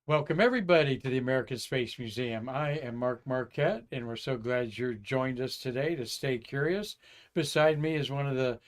Welcome, everybody, to the American Space Museum. I am Mark Marquette, and we're so glad you joined us today to stay curious. Beside me is one of the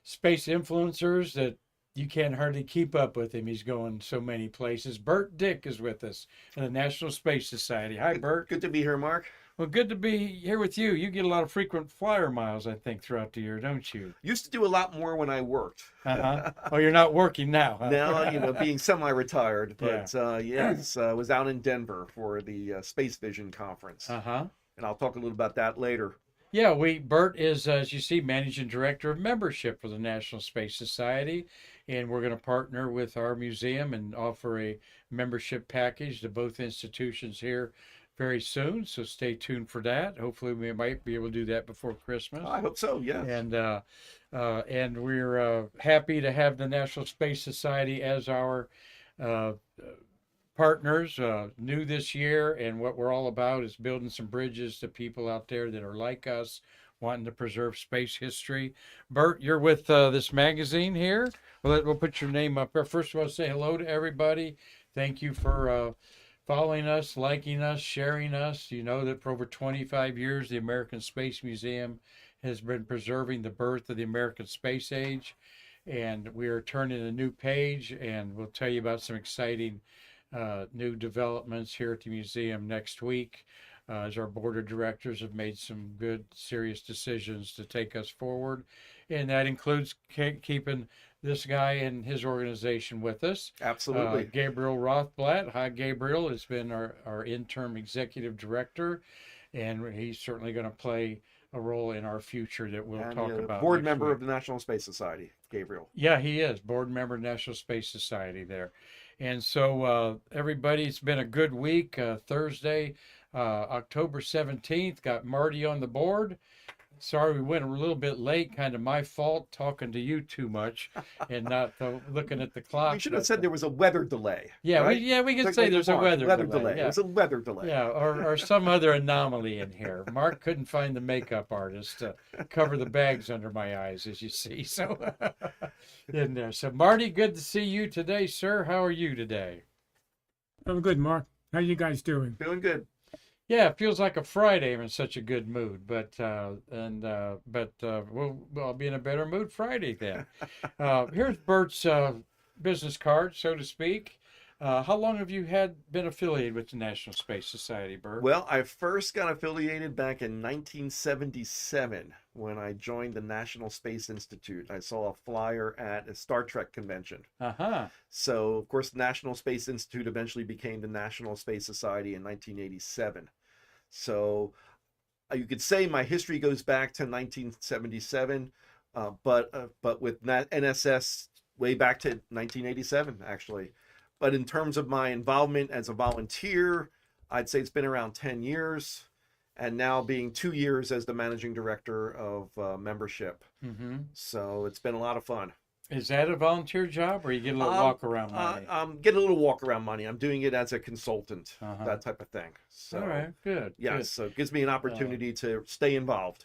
space influencers that you can't hardly keep up with him. He's going so many places. Burt Dicht is with us in the National Space Society. Hi, Burt. Good to be here, Mark. Well, good to be here with you. You get a lot of frequent flyer miles, I think, throughout the year, don't you? Used to do a lot more when I worked. Uh-huh. Oh, you're not working now, Now, huh? being semi-retired, Yeah. but yes, I was out in Denver for the Space Vision conference, Uh-huh. and I'll talk a little about that later. Yeah, Bert is, as you see, managing director of membership for the National Space Society, and we're going to partner with our museum and offer a membership package to both institutions here very soon. So stay tuned for that. Hopefully, we might be able to do that before Christmas. I hope so. Yes. And we're happy to have the National Space Society as our uh, partners, new this year, and what we're all about is building some bridges to people out there that are like us, wanting to preserve space history. Bert, you're with this magazine here. We'll put your name up there. First of all, say hello to everybody. Thank you for following us, liking us, sharing us. You know that for over 25 years, the American Space Museum has been preserving the birth of the American space age. And we are turning a new page, and we'll tell you about some exciting new developments here at the museum next week, as our board of directors have made some good, serious decisions to take us forward. And that includes keeping this guy and his organization with us. Absolutely. Gabriel Rothblatt. Hi, Gabriel, has been our interim executive director, and he's certainly going to play a role in our future that we'll And talk about board next member week. of the National Space Society, Gabriel. Yeah, he is board member National Space Society there. And so, everybody, it's been a good week. Thursday, October 17th, got Marty on the board. Sorry we went a little bit late, kind of my fault, talking to you too much and not looking at the We clock. should have But said there was a weather delay, yeah, right? we could Like say like there's a Mark, weather delay. It Yeah, was a weather delay. yeah, or some other anomaly in here. Mark couldn't find the makeup artist to cover the bags under my eyes, as you see. So in there. So Marty, good to see you today, sir. How are you today? I'm good, Mark. How you guys doing? Doing good. Yeah, it feels like a Friday. I'm in such a good mood, but I'll be in a better mood Friday then. Here's Bert's business card, so to speak. How long have you been affiliated with the National Space Society, Bert? Well, I first got affiliated back in 1977 when I joined the National Space Institute. I saw a flyer at a Star Trek convention. Uh-huh. So, of course, the National Space Institute eventually became the National Space Society in 1987. So, you could say my history goes back to 1977, but with NSS way back to 1987, actually. But in terms of my involvement as a volunteer, I'd say it's been around 10 years, and now being 2 years as the managing director of membership. Mm-hmm. So it's been a lot of fun. Is that a volunteer job, or you get a little walk around money? Get a little walk around money. I'm doing it as a consultant, Uh-huh. that type of thing. So, All right, good. yeah, Good. so it gives me an opportunity to stay involved.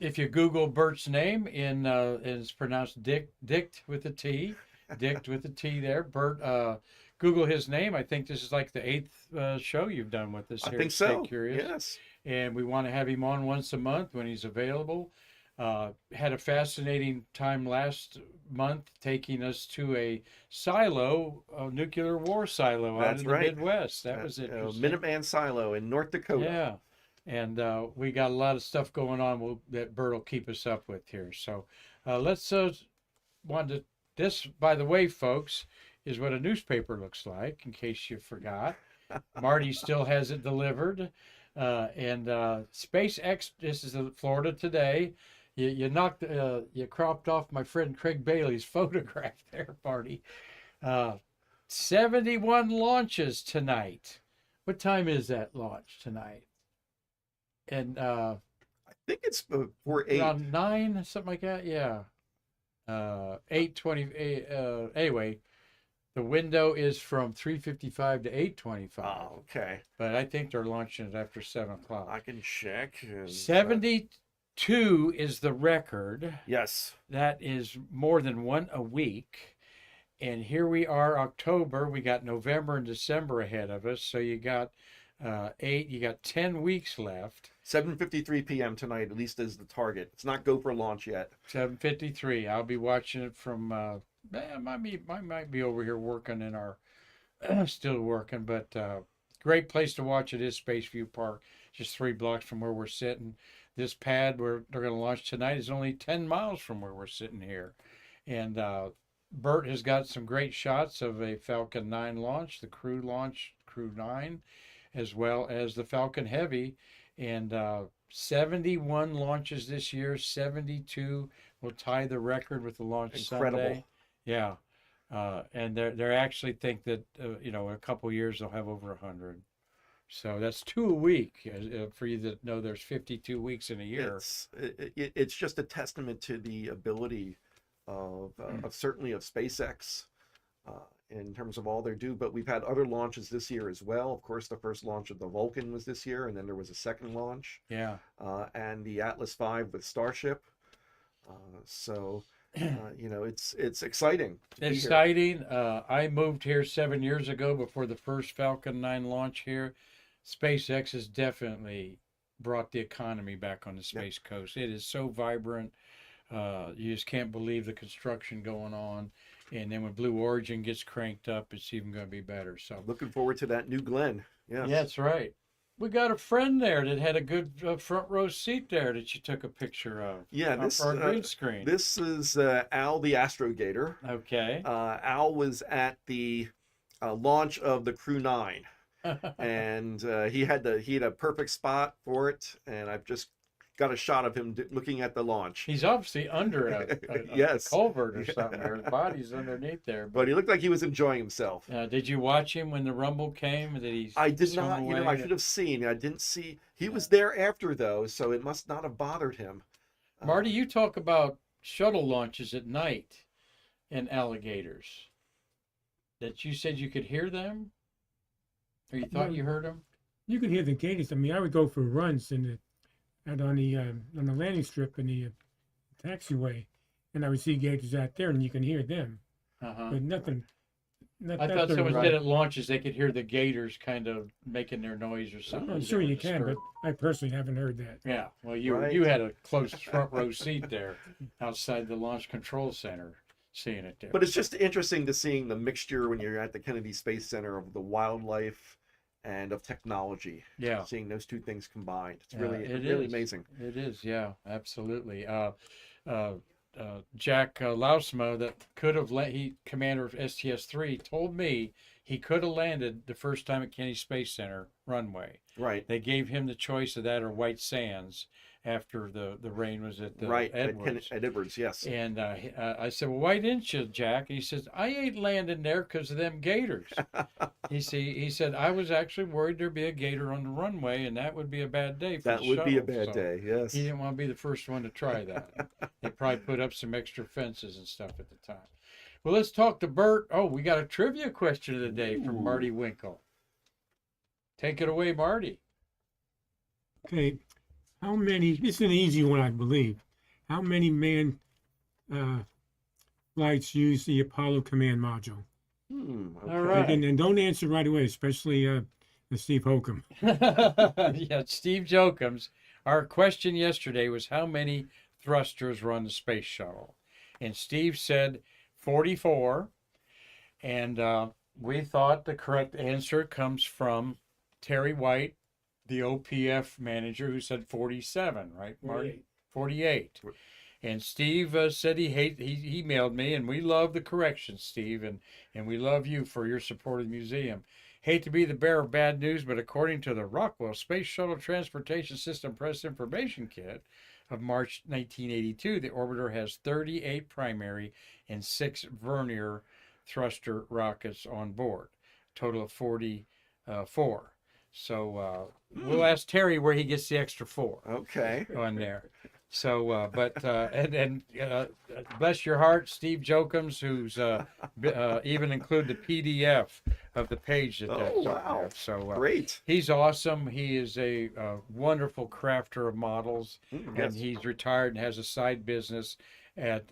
If you Google Bert's name it's pronounced Dicht with a T, Dicht with a T there. Bert, Google his name. I think this is like the eighth show you've done with us I here think at Stay so. Curious. Yes. And we want to have him on once a month when he's available. Had a fascinating time last month taking us to a nuclear war silo out That's in the right. Midwest. That was interesting. Minuteman Silo in North Dakota. Yeah. And we got a lot of stuff going on that Bert will keep us up with here. So let's this, by the way, folks, is what a newspaper looks like, in case you forgot. Marty still has it delivered. And SpaceX, this is Florida Today. You cropped off my friend Craig Bailey's photograph there, Marty. 71 launches tonight. What time is that launch tonight? And I think it's before 8. around 9, something like that. Yeah. 8:20. Anyway, the window is from 3:55 to 8:25. Oh, okay. But I think they're launching it after 7 o'clock. I can check. 72 is the record. Yes. That is more than one a week. And here we are, October. We got November and December ahead of us. So you got you got 10 weeks left. 7:53 p.m. tonight, at least is the target. It's not go for launch yet. 7:53. I'll be watching it from. I might be over here working in our, still working, but great place to watch it is Space View Park, just 3 blocks from where we're sitting. This pad where they're going to launch tonight is only 10 miles from where we're sitting here, and Burt has got some great shots of a Falcon 9 launch, the Crew launch, Crew 9, as well as the Falcon Heavy, and 71 launches this year. 72 will tie the record with the launch Incredible. Sunday. Yeah, and they actually think that in a couple years they'll have over 100. So that's 2 a week. For you to know, there's 52 weeks in a year. It's just a testament to the ability of certainly of SpaceX in terms of all they do. But we've had other launches this year as well. Of course, the first launch of the Vulcan was this year, and then there was a second launch. Yeah. And the Atlas V with Starship. It's exciting. Exciting. I moved here 7 years ago before the first Falcon 9 launch here. SpaceX has definitely brought the economy back on the Space Coast. It is so vibrant. You just can't believe the construction going on. And then when Blue Origin gets cranked up, it's even going to be better. So looking forward to that new Glenn. Yeah, that's right. We got a friend there that had a good front row seat there that you took a picture of. Yeah, this our green screen. This is Al the Astrogator. Okay. Al was at the launch of the Crew 9, and he had a perfect spot for it, and I've just got a shot of him looking at the launch. He's obviously under a yes. culvert or something, or his body's underneath there. But he looked like he was enjoying himself. Did you watch him when the rumble came? I did not. I should have seen. I didn't see. He was there after, though, so it must not have bothered him. Marty, you talk about shuttle launches at night and alligators. That you said you could hear them? Or you thought you heard them? You can hear the gators. I mean, I would go for runs on the landing strip in the taxiway, and I would see gators out there, and you can hear them. But nothing. I thought someone said at launches they could hear the gators kind of making their noise or something. I'm sure you can, but I personally haven't heard that. Yeah, well, you had a close front row seat there outside the Launch Control Center, seeing it there. But it's just interesting to seeing the mixture when you're at the Kennedy Space Center of the wildlife and of technology. Yeah, seeing those two things combined, it's really amazing. It is, yeah, absolutely. Jack Lausma, that could have commander of STS-3, told me he could have landed the first time at Kennedy Space Center runway. Right. They gave him the choice of that or White Sands after the rain was at Edwards. At Edwards, yes. And I said, well, why didn't you, Jack? And he says, I ain't landing there because of them gators. He said, I was actually worried there'd be a gator on the runway, and that would be a bad day for the shuttle. That would be a bad day, yes. He didn't want to be the first one to try that. They probably put up some extra fences and stuff at the time. Well, let's talk to Burt. Oh, we got a trivia question of the day from Marty Winkle. Take it away, Marty. Okay. How many, this is an easy one, I believe. How many manned flights use the Apollo command module? Okay. All right. And don't answer right away, especially Steve Holcomb. Yeah, Steve Jokums. Our question yesterday was how many thrusters run the space shuttle? And Steve said 44. And we thought the correct answer comes from Terry White, the OPF manager, who said 47, right, Marty? 48. And Steve said he emailed me, and we love the correction, Steve, and we love you for your support of the museum. Hate to be the bearer of bad news, but according to the Rockwell Space Shuttle Transportation System Press Information Kit of March 1982, the orbiter has 38 primary and 6 vernier thruster rockets on board, total of 44. So we'll ask Terry where he gets the extra 4. Okay. On there. So, bless your heart, Steve Jokums, who's even included the PDF of the page that's on there. So great. He's awesome. He is a wonderful crafter of models, and he's retired and has a side business at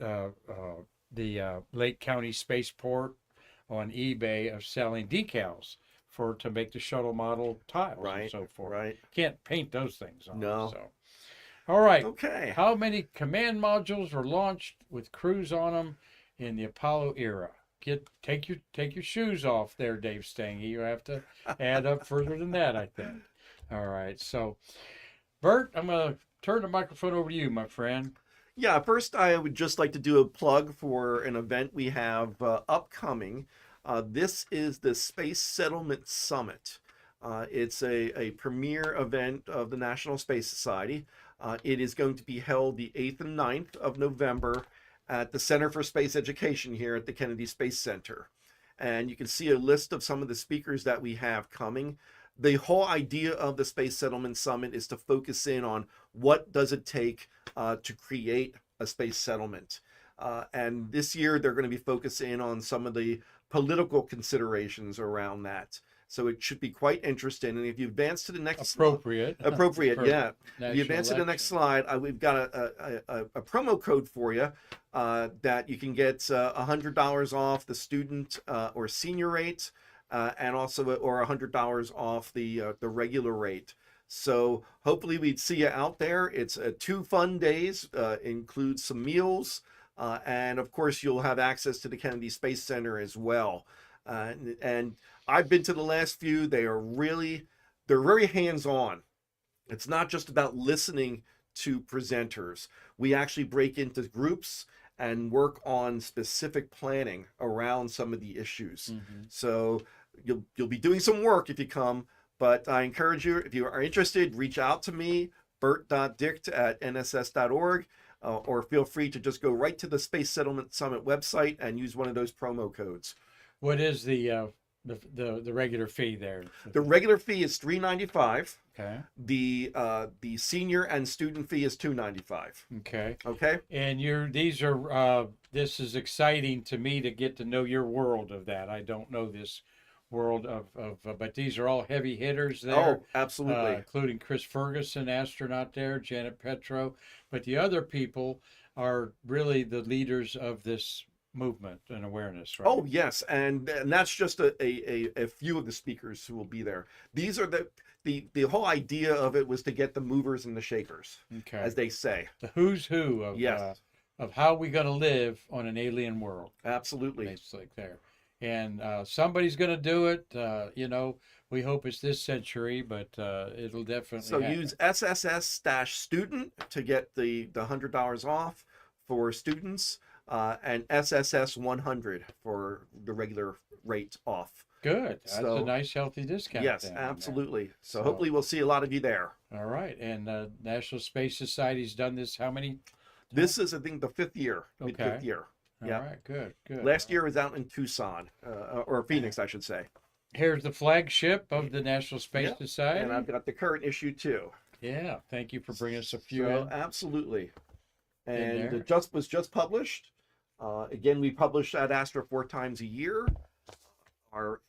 Lake County Spaceport on eBay of selling decals to make the shuttle model tiles and Right. so forth. Right. Can't paint those things on. No. So, all right. Okay. How many command modules were launched with crews on them in the Apollo era? Take your shoes off there, Dave Stange. You have to add up further than that, I think. All right. So, Bert, I'm gonna turn the microphone over to you, my friend. Yeah, first I would just like to do a plug for an event we have upcoming. This is the Space Settlement Summit. It's a premier event of the National Space Society. It is going to be held the 8th and 9th of November at the Center for Space Education here at the Kennedy Space Center. And you can see a list of some of the speakers that we have coming. The whole idea of the Space Settlement Summit is to focus in on what does it take to create a space settlement. And this year they're going to be focusing on some of the political considerations around that. So it should be quite interesting. And if you advance to the next Appropriate, yeah. If you national advance to the next election. slide, we've got a promo code for you that you can get $100 off the student or senior rate, and also or $100 off the regular rate. So hopefully we'd see you out there. It's 2 fun days, includes some meals, and of course you'll have access to the Kennedy Space Center as well. And I've been to the last few. They're very hands-on. It's not just about listening to presenters. We actually break into groups and work on specific planning around some of the issues. Mm-hmm. So you'll be doing some work if you come, but I encourage you, if you are interested, reach out to me, burt.dicht@nss.org, or feel free to just go right to the Space Settlement Summit website and use one of those promo codes. What is the regular fee there? The regular fee is $395. Okay. The senior and student fee is $295. Okay. Okay. And this is exciting to me to get to know your world of that. I don't know this world but these are all heavy hitters there. Oh, absolutely. Including Chris Ferguson, astronaut there, Janet Petro. But the other people are really the leaders of this movement and awareness, right? Oh, yes. And that's just a few of the speakers who will be there. These are the whole idea of it was to get the movers and the shakers, Okay. as they say. The who's who of Yes. Of how we going to live on an alien world. Absolutely. It's like there. And somebody's going to do it. We hope it's this century, but it'll definitely So happen. use SSS-student to get the $100 off for students, and SSS 100 for the regular rate off. Good. That's So, a nice, healthy discount. Yes, then in absolutely. So So- hopefully we'll see a lot of you there. there. All right. And National Space Society's done this how many? This is, I think, the 5th year, Okay. mid-5th year. All Yeah. right. Good. Good. Last year was out in Tucson, or Phoenix, I should say. Here's the flagship of the National Space Yeah, Society. And I've got the current issue too. Yeah. Thank you for bringing us a few So, in. absolutely. And there. it was just published. Again, we publish that Astra 4 times a year. Our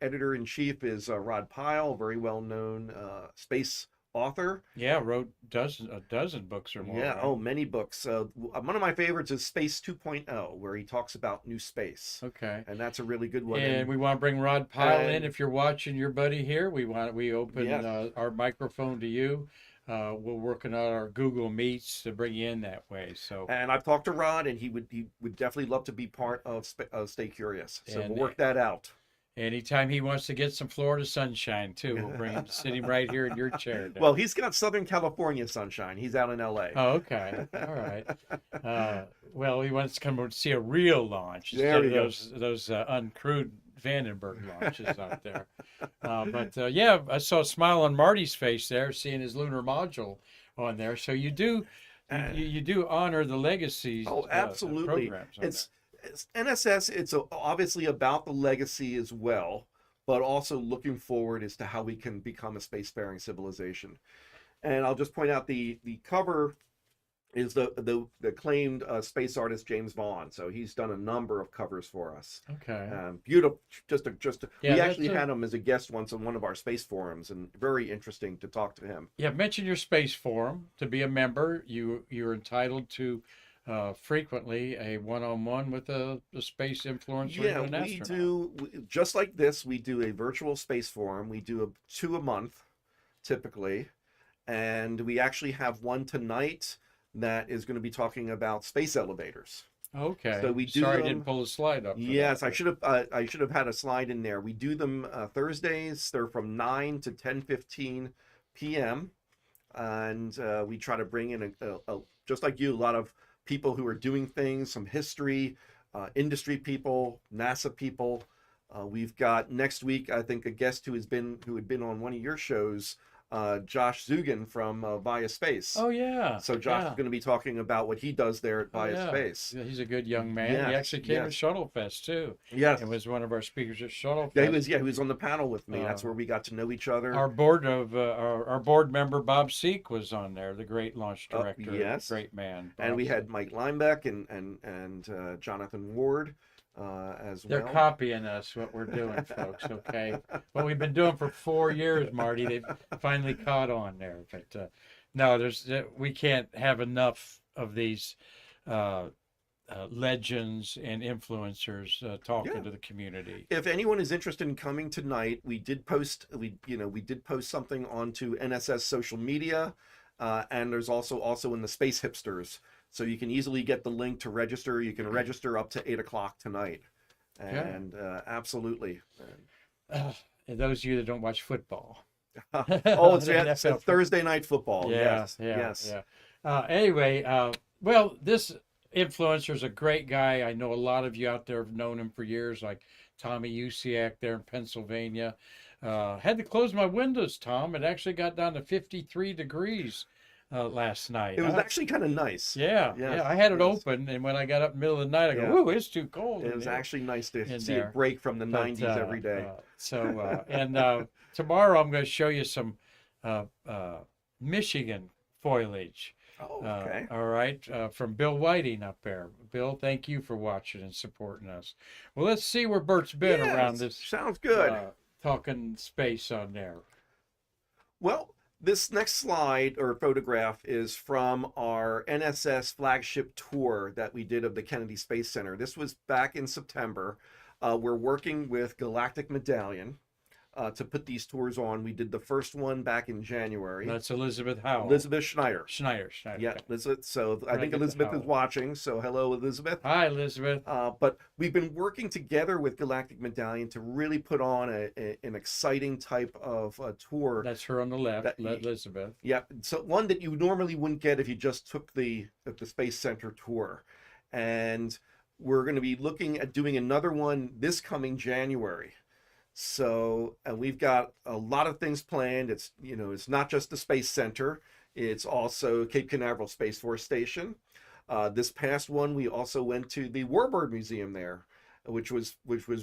editor-in-chief is Rod Pyle, very well-known space author. Yeah. Wrote a dozen books or more. Yeah, right? oh, many books. One of my favorites is Space 2.0, where he talks about new space. Okay. And that's a really good one. And we want to bring Rod Pyle in. and- If you're watching your buddy here, we open Yes. our microphone to you. We're working on our Google Meets to bring you in that way. So And I've talked to Rod, and he would definitely love to be part of Stay Curious. So And- we'll work that out. anytime he wants to get some Florida sunshine too, we'll bring him to sit him right here in your chair. Well, he's got Southern California sunshine. He's out in LA. Oh, okay. All right. Well, he wants to come and see a real launch There instead of we go. those uncrewed Vandenberg launches out there. Yeah, I saw a smile on Marty's face there, seeing his lunar module on there. So you do honor the legacies. Oh, absolutely. Programs on It's NSS. It's obviously about the legacy as well, but also looking forward as to how we can become a spacefaring civilization. And I'll just point out the cover is the acclaimed space artist James Vaughn. So he's done a number of covers for us. there. Okay. Beautiful. Yeah, We that's actually had him as a guest once on one of our space forums, and very interesting to talk to him. Yeah, mention your space forum. To be a member, you're entitled to frequently a one-on-one with a space influencer Yeah, and an we astronaut. do just like this. We do a virtual space forum. We do two a month, typically, and we actually have one tonight that is going to be talking about space elevators. So Okay. we do Sorry I didn't them. pull the slide up for that. Yes, I should have had a slide in there. We do them Thursdays. They're from 9 to 10:15 p.m. and we try to bring in just like you, a lot of people who are doing things, some history, industry people, NASA people. We've got next week, I think, a guest who had been on one of your shows, Josh Zugan from Via Space. Oh yeah. So Josh is Yeah. going to be talking about what he does there at Oh Via yeah. Space. Yeah, he's a good young man. He Yes, actually came to yes, Shuttle Fest too. yes. And was one of our speakers at Shuttle Yeah, Fest. he was on the panel with me. That's Uh, where we got to know each other. Our board member Bob Seek was on there, the great launch director, yes. great man. And we Bob had Seek. Mike Linebeck and Jonathan Ward as They're well. copying us what we're doing, folks. Okay, what we've been doing for 4 years, Marty. They've finally caught on there. But no, we can't have enough of these legends and influencers talking Yeah. to the community. If anyone is interested in coming tonight, we did post something onto NSS social media, and there's also in the Space Hipsters, so you can easily get the link to register. You can register up to 8 o'clock tonight, and absolutely. And those of you that don't watch football. Oh, it's The it's NFL. Thursday night football. Yeah, Yes, yeah, yes. yeah. Anyway, well, this influencer's a great guy. I know a lot of you out there have known him for years, like Tommy Usiak there in Pennsylvania. Had to close my windows, Tom. It actually got down to 53 degrees last night. It was actually kind of nice. Yeah, Yes, yeah. I had it yes. open, and when I got up in the middle of the night, I go, Yeah. "Ooh, it's too cold." It in was here." actually nice to in see there. it break from the But, 90s every day. Tomorrow I'm going to show you some Michigan foliage. Oh, okay. All right, from Bill Whiting up there. Bill, thank you for watching and supporting us. Well, let's see where Bert's been around Yes, this. sounds good. Talking space on there. Well, this next slide or photograph is from our NSS flagship tour that we did of the Kennedy Space Center. This was back in September. We're working with Galactic Medallion to put these tours on. We did the first one back in January. That's Elizabeth Howell. Elizabeth Schneider. Schneider. Yeah, Okay. Elizabeth. So I Right, think get the Elizabeth is Howell. watching. So hello, Elizabeth. Hi, Elizabeth. But we've been working together with Galactic Medallion to really put on an exciting type of tour. That's her on the left, That- Elizabeth. Yeah, so one that you normally wouldn't get if you just took the Space Center tour. And we're going to be looking at doing another one this coming January. So, and we've got a lot of things planned. It's not just the Space Center. It's also Cape Canaveral Space Force Station. This past one, we also went to the Warbird Museum there, which was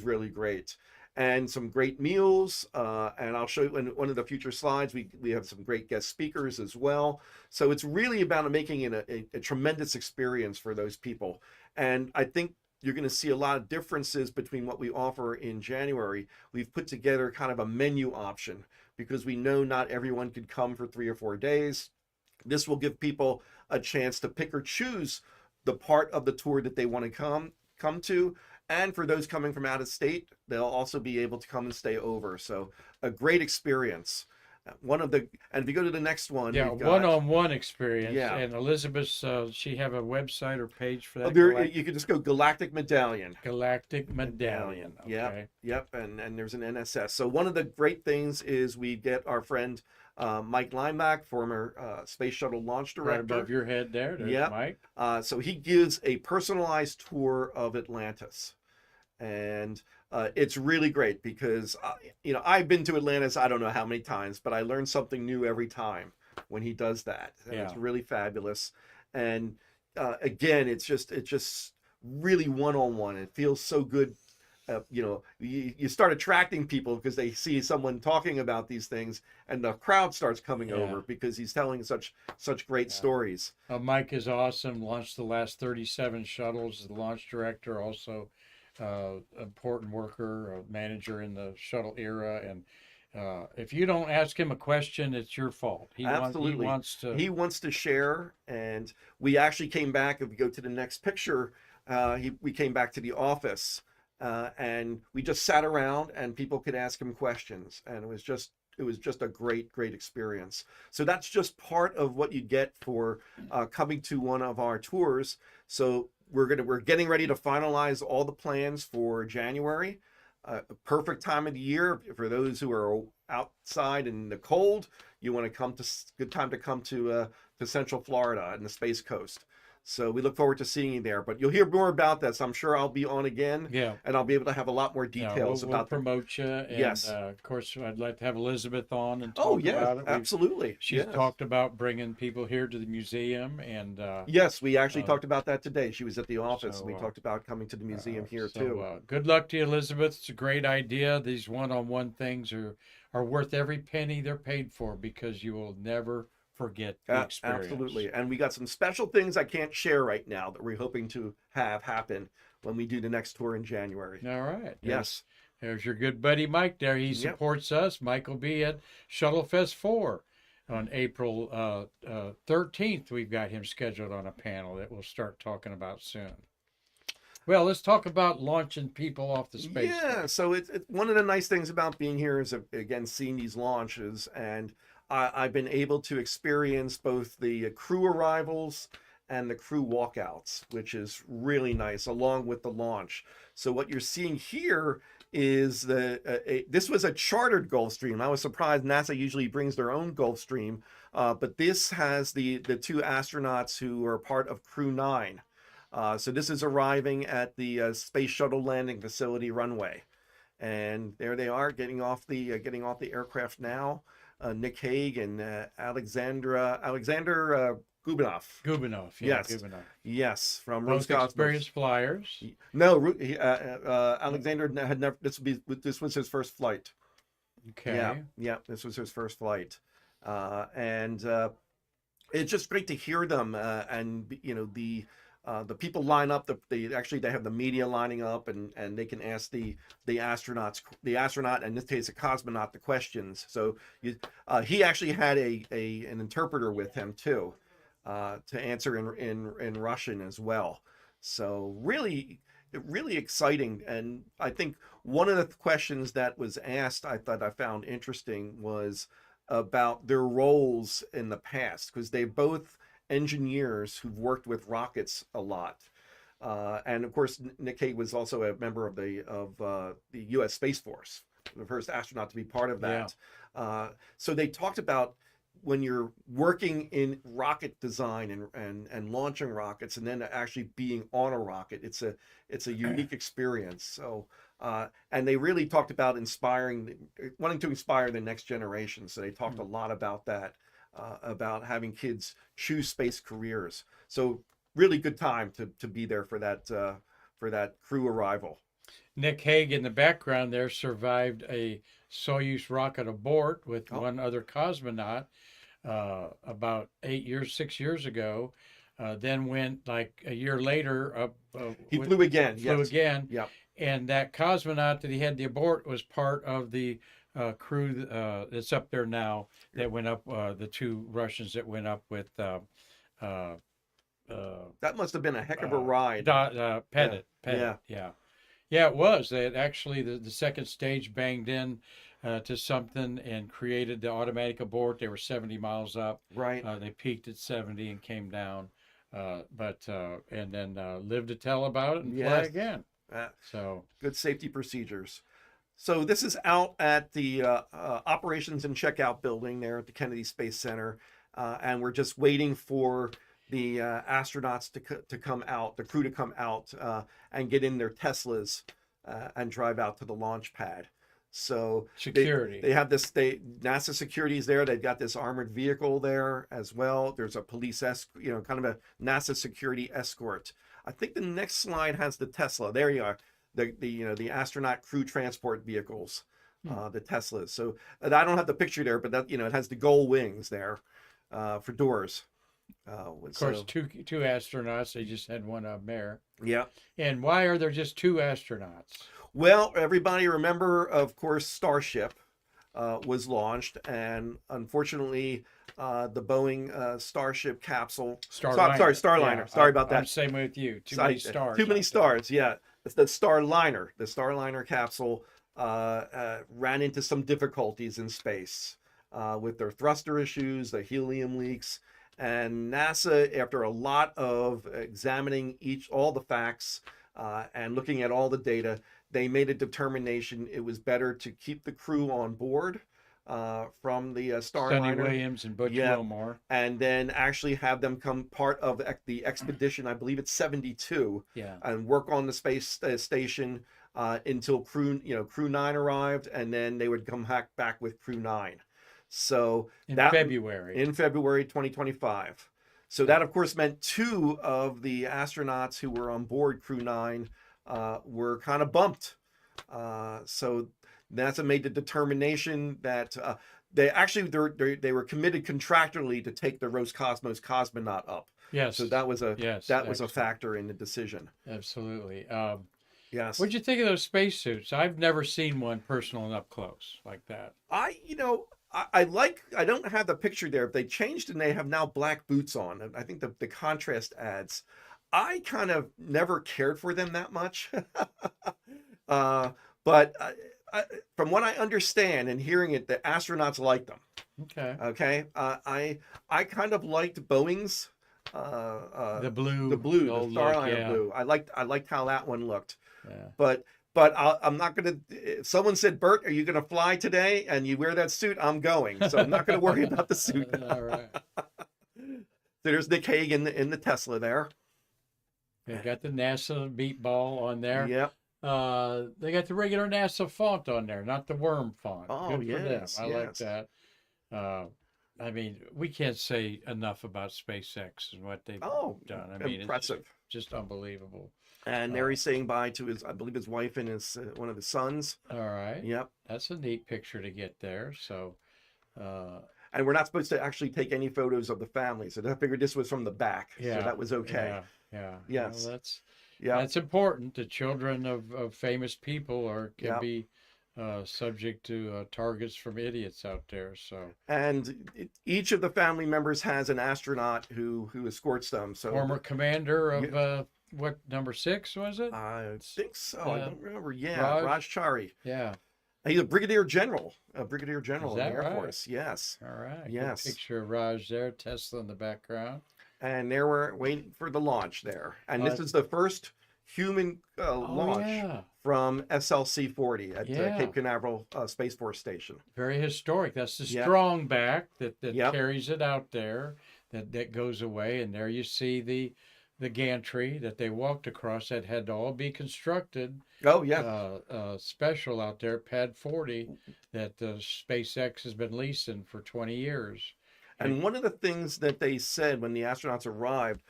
really great, and some great meals. And I'll show you in one of the future slides. We have some great guest speakers as well. So it's really about making it a tremendous experience for those people. And I think you're going to see a lot of differences between what we offer in January. We've put together kind of a menu option because we know not everyone could come for 3 or 4 days. This will give people a chance to pick or choose the part of the tour that they want to come to. And for those coming from out of state, they'll also be able to come and stay over. So a great experience. And if you go to the next one, Yeah, we've got, one-on-one experience. Yeah. And Elizabeth, she have a website or page for that? you can just go Galactic Medallion. Galactic Medallion. Okay. Yep, and there's an NSS. So one of the great things is we get our friend Mike Lineback, former Space Shuttle launch Right director. above your head there. There's Yep. Mike. So he gives a personalized tour of Atlantis. And it's really great because, I've been to Atlantis, I don't know how many times, but I learn something new every time when he does that. And It's really fabulous. And again, it's just really one-on-one. It feels so good. You start attracting people because they see someone talking about these things, and the crowd starts coming over because he's telling such great stories. Mike is awesome. Launched the last 37 shuttles. The launch director, also important worker, a manager in the shuttle era, and If you don't ask him a question, it's your fault. Absolutely. He wants to. He wants to share, and we actually came back. If we go to the next picture, we came back to the office, and we just sat around, and people could ask him questions, and it was just a great experience. So that's just part of what you get for coming to one of our tours. So we're getting ready to finalize all the plans for January. A perfect time of the year for those who are outside in the cold. You want to good time to come to Central Florida and the Space Coast. So we look forward to seeing you there. But you'll hear more about this. I'm sure I'll be on again. Yeah. And I'll be able to have a lot more details we'll about promote you. And, yes. Of course, I'd like to have Elizabeth on and Oh talk yeah, about it. absolutely. She's talked about bringing people here to the museum, and yes, we actually talked about that today. She was at the office, and we so, talked about coming to the museum here too. Good luck to you, Elizabeth. It's a great idea. These one-on-one things are worth every penny they're paid for, because you will never forget the experience. Absolutely. And we got some special things I can't share right now that we're hoping to have happen when we do the next tour in January. All right. Yes. There's your good buddy Mike there. He supports us. Mike will be at Shuttlefest 4 on April 13th. We've got him scheduled on a panel that we'll start talking about soon. Well, let's talk about launching people off the space. Yeah, so it's one of the nice things about being here is, again, seeing these launches. And I've been able to experience both the crew arrivals and the crew walkouts, which is really nice, along with the launch. So what you're seeing here is this was a chartered Gulfstream. I was surprised NASA usually brings their own Gulfstream, but this has the two astronauts who are part of Crew 9. So this is arriving at the Space Shuttle landing facility runway, and there they are getting off the aircraft now. Nick Hague and Alexander Gubinov. Gubinov, yes, Gubinov. Yes, from Most Roscosmos. experienced flyers. No, Alexander had never. This was his first flight. Okay. Yeah, this was his first flight, and it's just great to hear them, and the people line up. They have the media lining up, and they can ask the astronaut, in this case a cosmonaut, the questions. So he actually had an interpreter with him too, to answer in Russian as well. So really exciting. And I think one of the questions that was asked, I found interesting, was about their roles in the past, because they both engineers who've worked with rockets a lot, and of course Nick Hague was also a member of the U.S. Space Force, the first astronaut to be part of that. So they talked about when you're working in rocket design and launching rockets, and then actually being on a rocket, it's a unique experience. So and they really talked about wanting to inspire the next generation. So they talked a lot about that. About having kids choose space careers. So really good time to be there for that crew arrival. Nick Hague in the background there survived a Soyuz rocket abort with one other cosmonaut about 6 years ago. Then went like a year later. He flew again. Flew again. Yep. And that cosmonaut that he had the abort was part of the crew that's up there now that went up, the two Russians that went up with that must have been a heck of a ride. Pettit. Yeah, it was. They had actually the second stage banged in to something and created the automatic abort. They were 70 miles up. Right. They peaked at 70 and came down, and then lived to tell about it and fly again. So good safety procedures. So this is out at the operations and checkout building there at the Kennedy Space Center, and we're just waiting for the astronauts to come out, the crew to come out and get in their Teslas and drive out to the launch pad. So security. They have this. NASA security is there. They've got this armored vehicle there as well. There's a police kind of a NASA security escort. I think the next slide has the Tesla. There you are. The astronaut crew transport vehicles, the Teslas. So I don't have the picture there, but that it has the gull wings there for doors. Of course, two astronauts. They just had one up there. Yeah. And why are there just two astronauts? Well, everybody remember, of course, Starship. was launched, and unfortunately, the Boeing Starship capsule. Starliner. Yeah, Sorry about I'm that. same with you. Too So many stars. Too many out there. stars. Yeah, it's the Starliner. The Starliner capsule ran into some difficulties in space with their thruster issues, the helium leaks, and NASA, after a lot of examining all the facts and looking at all the data, they made a determination it was better to keep the crew on board from the Sonny Starliner. Williams and Butch Yeah, Wilmore. and then actually have them come part of the expedition. I believe it's 72, Yeah. and work on the space station until crew 9 arrived, and then they would come back with crew 9. So In that February. in February 2025. So that of course meant 2 of the astronauts who were on board crew 9 were kind of bumped. So NASA made the determination that they were committed contractually to take the Roscosmos cosmonaut up. Yes. So that was a excellent. factor in the decision. Absolutely. Yes. What'd you think of those spacesuits? I've never seen one personal and up close like that. I don't have the picture there. They changed and they have now black boots on. And I think the contrast adds. I kind of never cared for them that much. But from what I understand and hearing it, the astronauts liked them. Okay. Okay. I kind of liked Boeing's The blue. the Starliner yeah. blue. I liked how that one looked. Yeah. But I'm not gonna. If someone said, "Burt, are you gonna fly today?" and you wear that suit, I'm going. So I'm not gonna worry about the suit. All right. So there's Nick Hague in the Tesla there. They got the NASA meatball on there. Yep. They got the regular NASA font on there, not the worm font. Oh, Good for them. yes, I like yes. that. I mean, we can't say enough about SpaceX and what they've done. I mean, impressive. It's just unbelievable. And there he's saying bye to his, I believe, his wife and his one of his sons. All right. Yep. That's a neat picture to get there. So, And we're not supposed to actually take any photos of the family, so I figured this was from the back. yeah, So that was okay. Yeah. Yes. Well, Yeah. that's important. The children of famous people can Yeah. be subject to targets from idiots out there. So And each of the family members has an astronaut who escorts them. So former commander of what, number 6 was it? I think so. I don't remember. Yeah, Raj? Chari. Yeah. He's a brigadier general. A brigadier general in the that Air right? Force. Yes. All right. Yes. Good picture of Raj there, Tesla in the background. And they were waiting for the launch there. And this is the first human launch yeah. from SLC-40 at Yeah. Cape Canaveral Space Force Station. Very historic. That's the Yep. strong back that Yep. carries it out there, that goes away. And there you see the gantry that they walked across that had to all be constructed. Oh, yeah. Special out there, Pad 40, that SpaceX has been leasing for 20 years. And one of the things that they said when the astronauts arrived,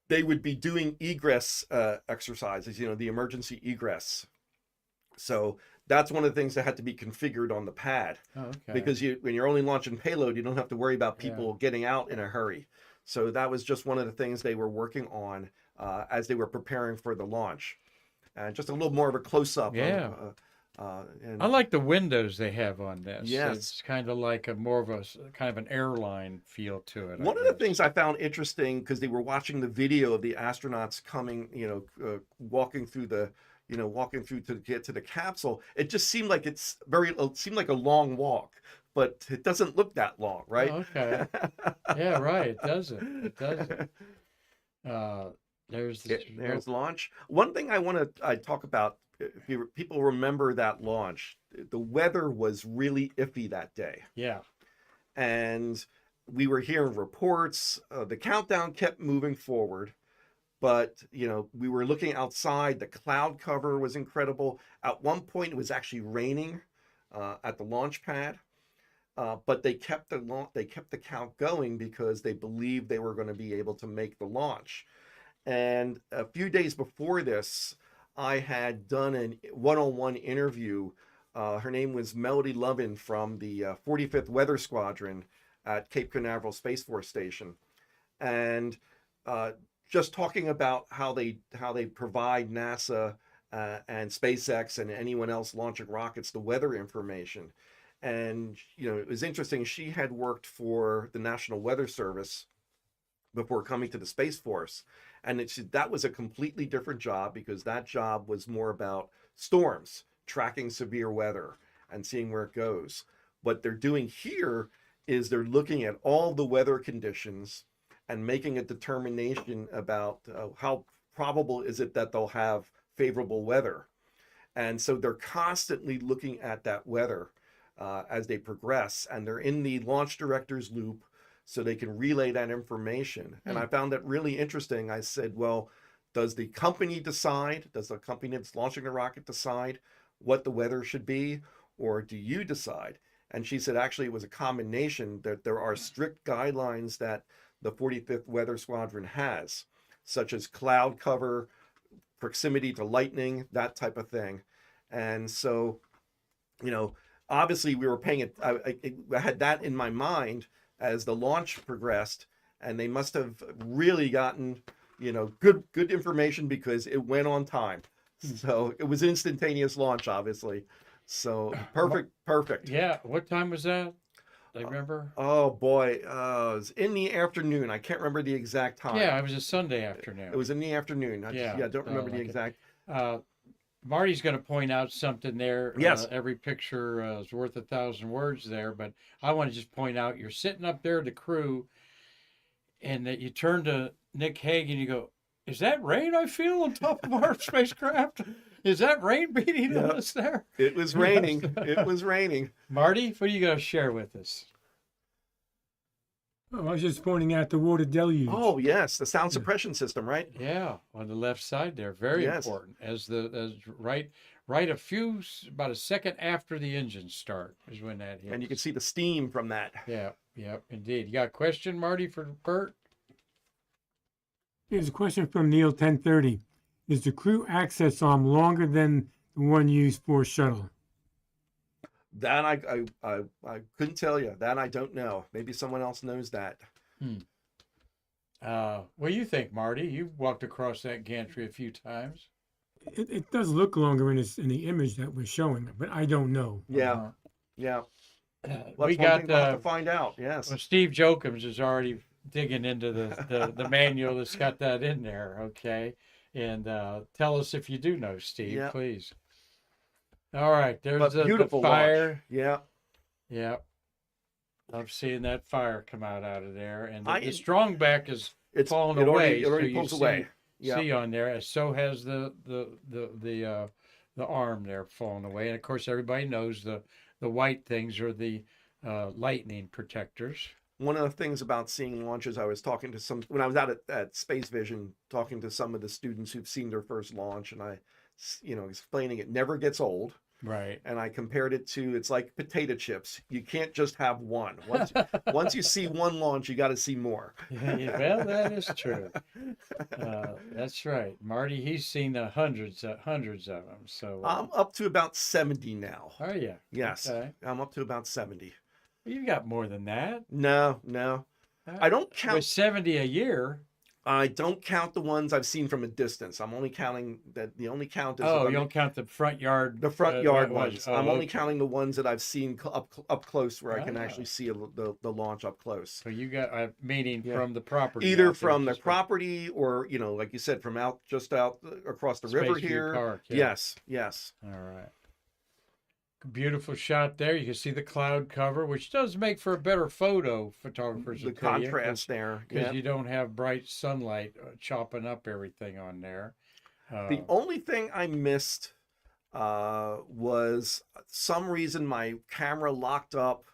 they would be doing egress exercises, the emergency egress. So that's one of the things that had to be configured on the pad. Oh, okay. Because when you're only launching payload, you don't have to worry about people getting out in a hurry. So that was just one of the things they were working on as they were preparing for the launch. And just a little more of a close-up. Yeah. And I like the windows they have on this. Yes. It's kind of like more of a kind of an airline feel to it. one of the things I found interesting, because they were watching the video of the astronauts coming, walking through to get to the capsule, it just seemed like it seemed like a long walk, but it doesn't look that long, right? Oh, okay. Yeah, right. It doesn't. It doesn't. There's launch. One thing I want to talk about, if people remember that launch, the weather was really iffy that day. Yeah. And we were hearing reports. The countdown kept moving forward, but we were looking outside. The cloud cover was incredible. At one point, it was actually raining at the launch pad, but they kept the count going because they believed they were going to be able to make the launch. And a few days before this, I had done a one-on-one interview. Her name was Melody Lovin from the 45th Weather Squadron at Cape Canaveral Space Force Station, and just talking about how they provide NASA and SpaceX and anyone else launching rockets the weather information. And it was interesting. She had worked for the National Weather Service before coming to the Space Force, and that was a completely different job, because that job was more about storms, tracking severe weather and seeing where it goes. What they're doing here is they're looking at all the weather conditions and making a determination about how probable is it that they'll have favorable weather. And so they're constantly looking at that weather as they progress, and they're in the launch director's loop, so they can relay that information. And I found that really interesting. I said, well, does the company decide? Does the company that's launching the rocket decide what the weather should be, or do you decide? And she said, actually, it was a combination, that there are strict guidelines that the 45th Weather Squadron has, such as cloud cover, proximity to lightning, that type of thing. And so, obviously we were paying it. I had that in my mind as the launch progressed, and they must have really gotten, good information, because it went on time. So it was instantaneous launch, obviously. So perfect. Yeah. What time was that? I remember. Oh boy, it was in the afternoon. I can't remember the exact time. Yeah, it was a Sunday afternoon. It was in the afternoon. I don't remember the exact. Marty's going to point out something there. Yes. Every picture is worth 1,000 words there, but I want to just point out, you're sitting up there, the crew, and that you turn to Nick Hague and you go, "Is that rain I feel on top of our spacecraft? Is that rain beating on us there?" It was raining. It was raining. Marty, what are you going to share with us? Oh, I was just pointing out the water deluge. Oh yes, the sound suppression system, right? Yeah, on the left side there, very important. As right about a second after the engines start is when that hits. And you can see the steam from that. Yeah, indeed. You got a question, Marty, for Burt? Here's a question from Neil 1030. Is the crew access arm longer than the one used for shuttle? That I couldn't tell you. That I don't know. Maybe someone else knows that. What do you think, Marty? You've walked across that gantry a few times. It does look longer in the image that we're showing, but I don't know. Yeah, yeah. We got we'll have to find out. Yes. Well, Steve Jokums is already digging into the manual that's got that in there. Okay, and tell us if you do know, Steve, please. All right, there's the beautiful fire. Launch. Yeah. I'm seeing that fire come out of there, and the strong back is falling away. It already pulls away. See on there, so has the arm there falling away, and of course everybody knows the white things are the lightning protectors. One of the things about seeing launches, I was talking to when I was out at Space Vision, talking to some of the students who've seen their first launch, and I, explaining it never gets old. Right. And I compared it to, it's like potato chips. You can't just have one. Once you see one launch, you got to see more. Well, that is true. That's right. Marty, he's seen hundreds of them. So I'm up to about 70 now. Are you? Yes. Okay. I'm up to about 70. You got more than that. No. I don't count. With 70 a year. I don't count the ones I've seen from a distance. I'm only counting that. The only count is. Oh, you don't count the front yard. The front yard ones. Oh, I'm only counting the ones that I've seen up close, where I can actually see the launch up close. So you got meaning from the property. Either from the property, or like you said, from just out across the river here. Park, yeah. Yes. All right. Beautiful shot there. You can see the cloud cover, which does make for a better photo. Photographers the contrast there, because you don't have bright sunlight chopping up everything on there. The only thing I missed was some reason my camera locked up,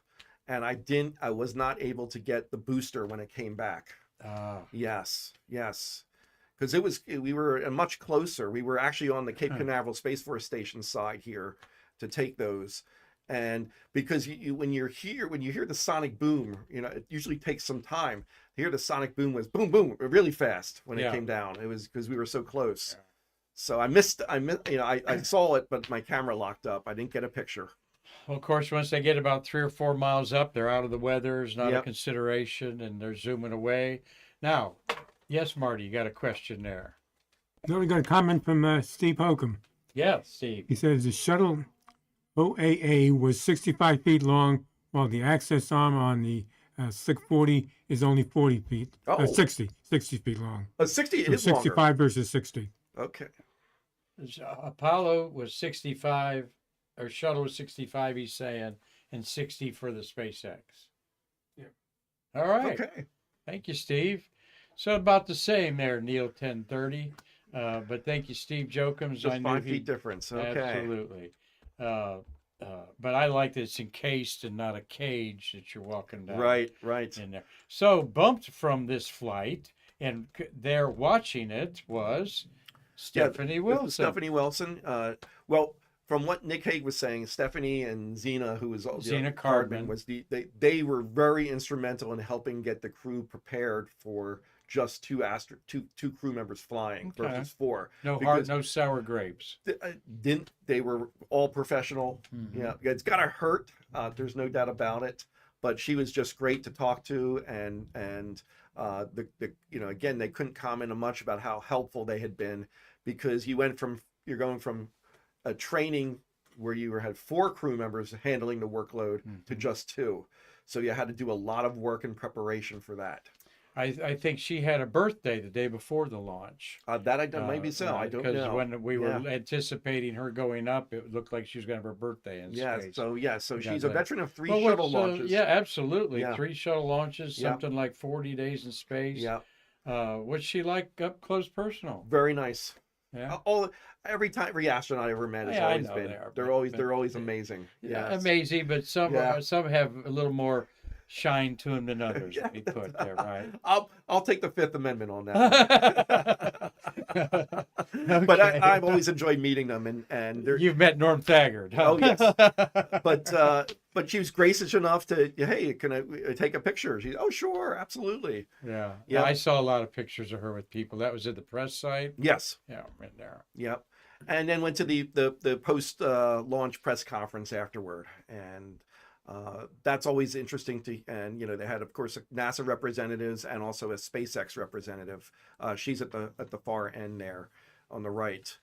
and I was not able to get the booster when it came back. Yes, because we were much closer. We were actually on the Cape Canaveral Space Force Station side here to take those, and because when you hear the sonic boom, it usually takes some time. Here the sonic boom was boom boom really fast when it came down. It was because we were so close. So I missed, I saw it, but my camera locked up. I didn't get a picture. Well, of course, once they get about 3 or 4 miles up, they're out of the weather. It's not a consideration, and they're zooming away. Now, yes, Marty, you got a question there. No, we got a comment from Steve Holcomb. Yeah, Steve. He says the shuttle OAA was 65 feet long, while the access arm on the 640 is only 40 feet, Oh. 60 feet long. 60 So is longer. 65 versus 60. Okay. Apollo was 65, or shuttle was 65, he's saying, and 60 for the SpaceX. Yeah. All right. Okay. Thank you, Steve. So about the same there, Neil 1030. But thank you, Steve Jokums. Just I knew 5 he- feet difference. Okay. Absolutely. But I like that it's encased and not a cage that you're walking down Right. in there. So bumped from this flight, and there watching it was Stephanie This Wilson. was Stephanie Wilson. Well, from what Nick Hague was saying, Stephanie and Zena, who was Zena Cardman, was they were very instrumental in helping get the crew prepared for just two crew members flying Okay. versus 4. No because- no sour grapes. They were all professional. Mhm. Yeah, it's gotta hurt. There's no doubt about it. But she was just great to talk to, and again, they couldn't comment on much about how helpful they had been, because you're going from a training where you had 4 crew members handling the workload to just 2, so you had to do a lot of work in preparation for that. I think she had a birthday the day before the launch. Maybe so. I don't Because know. when we were anticipating her going up, it looked like she was going to have her birthday in space. So she's that. a veteran of 3 Well, shuttle launches. Yeah, absolutely. Yeah. 3 shuttle launches, Yeah. something like 40 days in space. Yeah, What's she like up close personal? very nice. Yeah. Every astronaut I ever met has Yeah, I always know been. they are, They're always amazing. Yeah, Yes. amazing, but some Yeah. some have a little more shine to them than others. Let me put there, right? I'll take the Fifth Amendment on that. But I've always enjoyed meeting them, and they're. You've met Norm Thagard. Huh? Oh yes, but she was gracious enough to, hey, can I take a picture? Oh sure, absolutely. Yeah. Yeah. I saw a lot of pictures of her with people. That was at the press site. Yes. Yeah, right there. Yep. And then went to the post launch press conference afterward, and that's always interesting and they had, of course, NASA representatives and also a SpaceX representative. She's at the far end there on the right.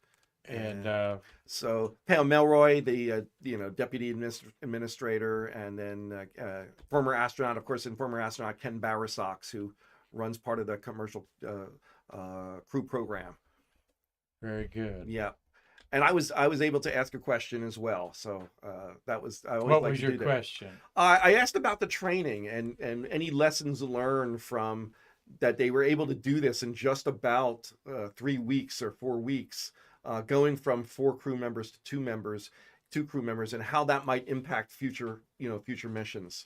And So Pam Melroy, the deputy administrator, and then former astronaut, of course, and former astronaut Ken Bowersox, who runs part of the commercial crew program. very good. Yeah. And I was able to ask a question as well. So that was, I always What like was to your do that. question? I asked about the training and any lessons learned from that they were able to do this in just about 3 weeks or 4 weeks, going from 4 crew members to 2 crew members, and how that might impact future missions.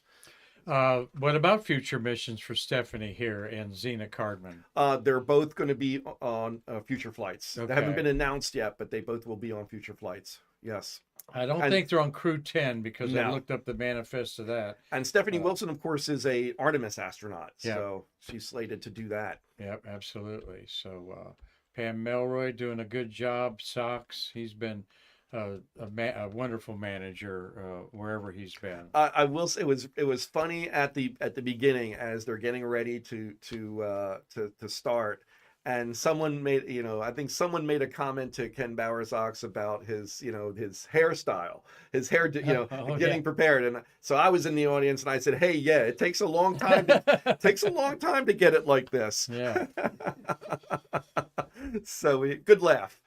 What about future missions for Stephanie here and Zena Cardman? They're both going to be on future flights. They haven't Okay. been announced yet, but they both will be on future flights. Yes. I don't And- think they're on Crew 10 because I No. looked up the manifest of that. And Stephanie Wilson, of course, is a Artemis astronaut, Yeah. so she's slated to do that. Yep, absolutely. So Pam Melroy doing a good job. Sox, he's been a wonderful manager wherever he's been. I will say it was funny at the beginning as they're getting ready to start, and someone made someone made a comment to Ken Bowersox about his hairstyle, his hair, Oh, getting yeah. prepared, and so I was in the audience and I said, hey, yeah, it takes a long time to get it like this. Yeah. So good laugh.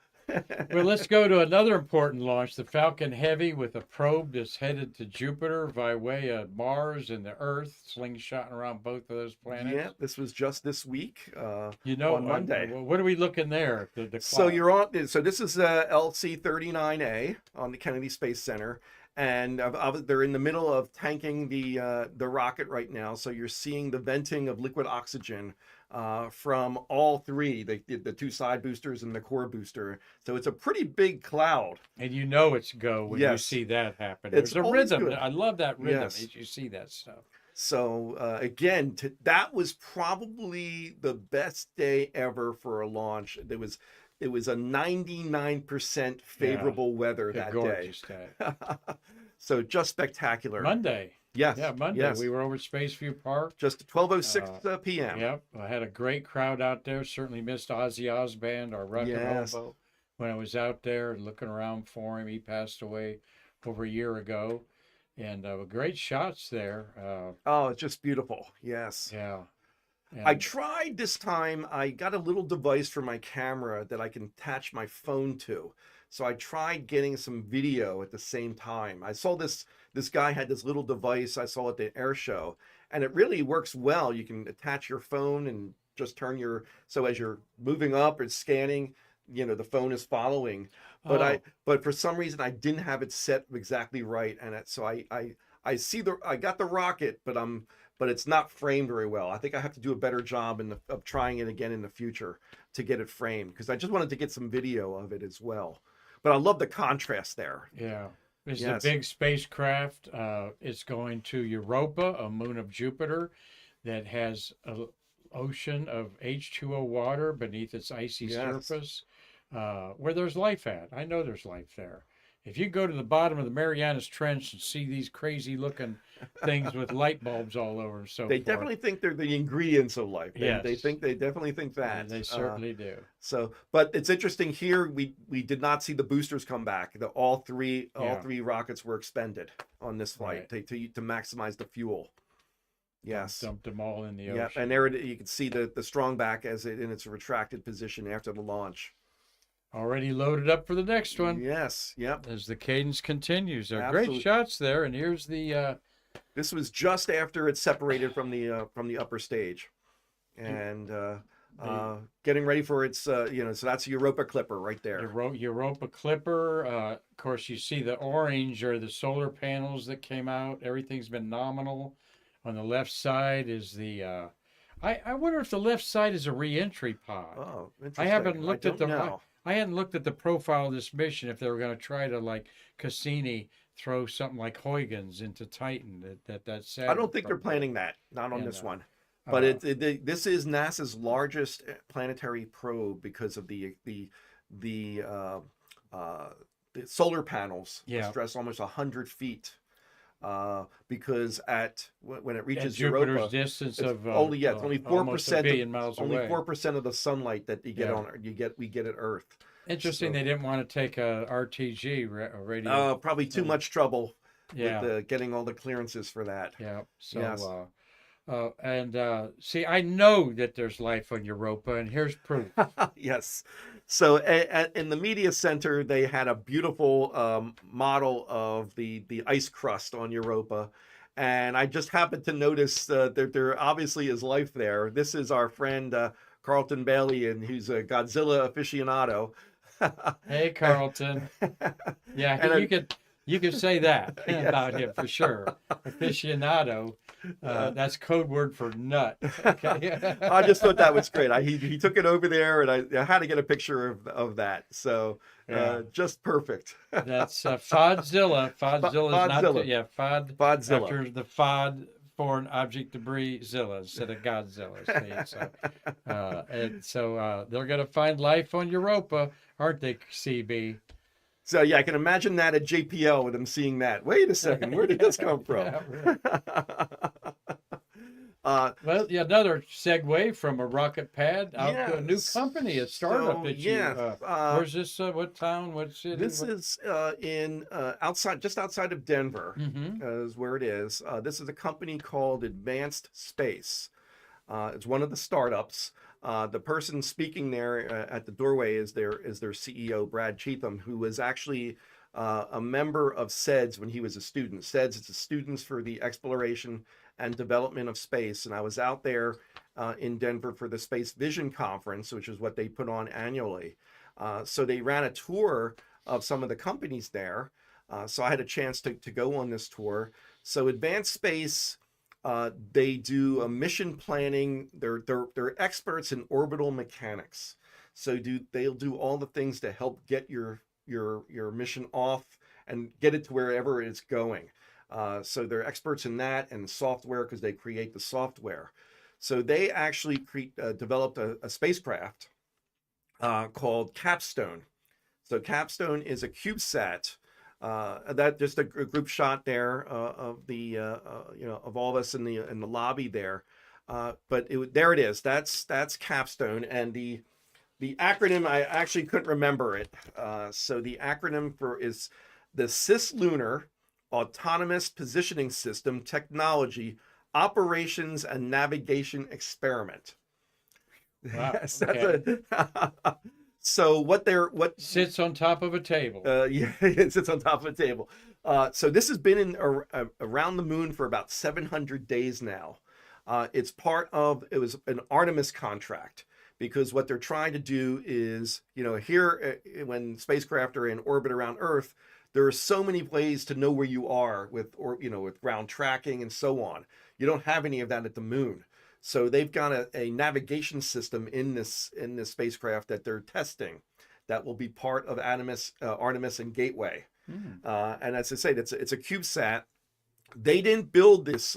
Well, let's go to another important launch, the Falcon Heavy, with a probe that's headed to Jupiter by way of Mars and the Earth, slingshotting around both of those planets. Yeah, this was just this week. On Monday. What are we looking there? The So clock? you're on. So this is LC-39A on the Kennedy Space Center, and they're in the middle of tanking the rocket right now. So you're seeing the venting of liquid oxygen from all 3, the 2 side boosters and the core booster. So it's a pretty big cloud. And you know it's go when you Yes. see that happen. It's There's a always rhythm. good. I love that rhythm Yes. as you see that stuff. So again, that was probably the best day ever for a launch. It was a 99% favorable weather Good, that gorgeous day. So just spectacular. Monday. Yes. Yeah, Monday. Yes. We were over at Spaceview Park. Just 12:06 p.m. Yep. I had a great crowd out there. Certainly missed Ozzy Osbourne, our rock and roll Yes. boat, when I was out there looking around for him. He passed away over a year ago, and great shots there. Oh, it's just beautiful. Yes. Yeah. I And tried this time. I got a little device for my camera that I can attach my phone to. So I tried getting some video at the same time. I saw this guy had this little device I saw at the air show, and it really works well. You can attach your phone and just turn your, so as you're moving up or scanning, the phone is following. But oh, but for some reason I didn't have it set exactly right, and so I got the rocket, but it's not framed very well. I think I have to do a better job of trying it again in the future to get it framed, because I just wanted to get some video of it as well. But I love the contrast there. yeah. It's Yes. the big spacecraft. It's going to Europa, a moon of Jupiter that has an ocean of H2O water beneath its icy Yes. surface, where there's life at. I know there's life there. If you go to the bottom of the Marianas Trench and see these crazy looking things with light bulbs all over and so They forth, definitely think they're the ingredients of life. They yes, definitely think that. they certainly do. So, but it's interesting here. We did not see the boosters come back. All three Yeah. rockets were expended on this flight Right. to maximize the fuel. Yes. Dumped them all in the Yeah, ocean. and there you can see the strong back in its retracted position after the launch. Already loaded up for the next one. Yes. Yep. As the cadence continues. There are Absolutely. great shots there, and here's the This was just after it separated from the upper stage, and getting ready for its so that's a Europa Clipper right there. Europa Clipper. Of course, you see the orange are the solar panels that came out. Everything's been nominal. On the left side is the. I wonder if the left side is a re-entry pod. Oh, I interesting. haven't looked at don't the. know. I hadn't looked at the profile of this mission. If they were going to try to like Cassini throw something like Huygens into Titan, that's sad. I don't think they're planning that. Not on And, this one. But uh, this is NASA's largest planetary probe because of the solar panels. Yeah. Stress almost 100 feet. Because when it at reaches Jupiter's Europa, distance it's of only 4%. almost a billion miles Only away. 4% of the sunlight that you get Yeah. we get at Earth. Interesting, So- they didn't want to take a RTG radio. Probably too much trouble Yeah, with getting all the clearances for that. yeah. So, Yes. see, I know that there's life on Europa, and here's proof. Yes. So in the media center, they had a beautiful model of the ice crust on Europa. And I just happened to notice that there obviously is life there. This is our friend Carlton Bailey, and who's a Godzilla aficionado. Hey, Carlton. Yeah, And you could say that Yes. about him for sure. Aficionado. That's code word for nut. Okay. I just thought that was great. He took it over there, and I had to get a picture of that. So Yeah. just perfect. That's Fodzilla. Fodzilla's not Fodzilla. Fodzilla. Fodzilla. After the Fod foreign object debris Zilla instead of Godzilla. So they're going to find life on Europa, aren't they, CB? So yeah, I can imagine that at JPL with them seeing that. Wait a second, where did this come from? Yeah, well, yeah, another segue from a rocket pad out to a new Yes. company, a startup So, that yeah, where's this? What town? What city? This is just outside of Denver, Mm-hmm. is where it is. This is a company called Advanced Space. It's one of the startups. The person speaking there at the doorway is their CEO, Brad Cheatham, who was actually a member of SEDS when he was a student. SEDS is the Students for the Exploration and Development of Space. And I was out there in Denver for the Space Vision Conference, which is what they put on annually. So they ran a tour of some of the companies there. So I had a chance to go on this tour. So Advanced Space, they do a mission planning. They're experts in orbital mechanics. So they'll do all the things to help get your mission off and get it to wherever it's going. So they're experts in that and software, because they create the software. So they actually developed a spacecraft called Capstone. So Capstone is a CubeSat. That just a group shot there of the of all of us in the lobby there. But there it is. That's Capstone, and the acronym, I actually couldn't remember it. So the acronym is the Cislunar Autonomous Positioning System Technology Operations and Navigation Experiment. Wow, Yes, okay. So what Sits on top of a table. yeah, it sits on top of a table. So this has been around the moon for about 700 days now. It was an Artemis contract, because what they're trying to do is, here, when spacecraft are in orbit around Earth, there are so many ways to know where you are with ground tracking and so on. You don't have any of that at the moon. So they've got a navigation system in this spacecraft that they're testing, that will be part of Artemis and Gateway. And as I say, it's a CubeSat. They didn't build this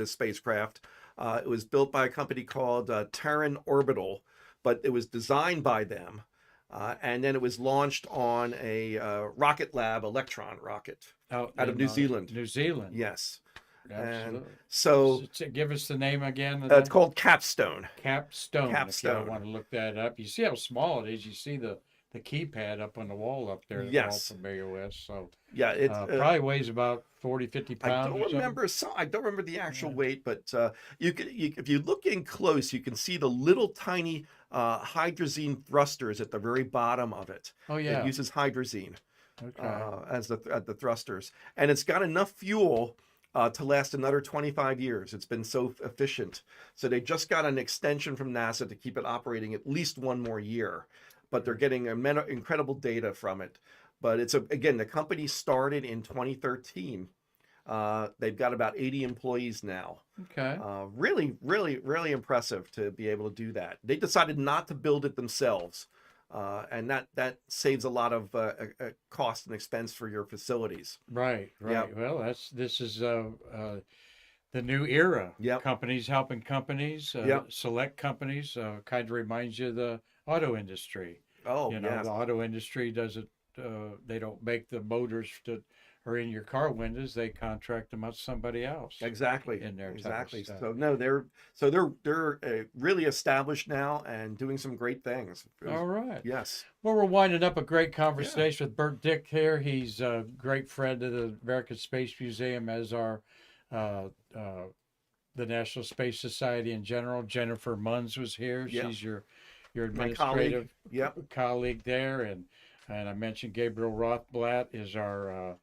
spacecraft. It was built by a company called Terran Orbital, but it was designed by them. And then it was launched on a Rocket Lab Electron rocket out of New Zealand. New Zealand. Yes. Absolutely. And so give us the name again. it's called Capstone. Capstone. Capstone. If you want to look that up, you see how small it is. You see the keypad up on the wall up there. Yes. We're all familiar with. So yeah, it probably weighs about 40, 50 pounds. I don't remember the actual weight, but if you look in close, you can see the little tiny hydrazine thrusters at the very bottom of it. Oh yeah. It uses hydrazine as the thrusters, and it's got enough fuel to last another 25 years. It's been so efficient. So they just got an extension from NASA to keep it operating at least one more year, but they're getting incredible data from it. But again, the company started in 2013. They've got about 80 employees now. Okay. Really, really, really impressive to be able to do that. They decided not to build it themselves. And that saves a lot of cost and expense for your facilities. Right. Yep. Well, this is the new era. Yep. Companies helping companies, select companies. Kind of reminds you of the auto industry. Oh, the auto industry doesn't. They don't make the motors that are in your car windows. They contract them out to somebody else. Exactly. In there. Exactly. So no, they're really established now and doing some great things. All right. Yes. Well, we're winding up a great conversation with Burt Dicht here. He's a great friend of the American Space Museum, as are the National Space Society in general. Jennifer Munns was here. Yeah. She's your administrative colleague there, and I mentioned Gabriel Rothblatt is our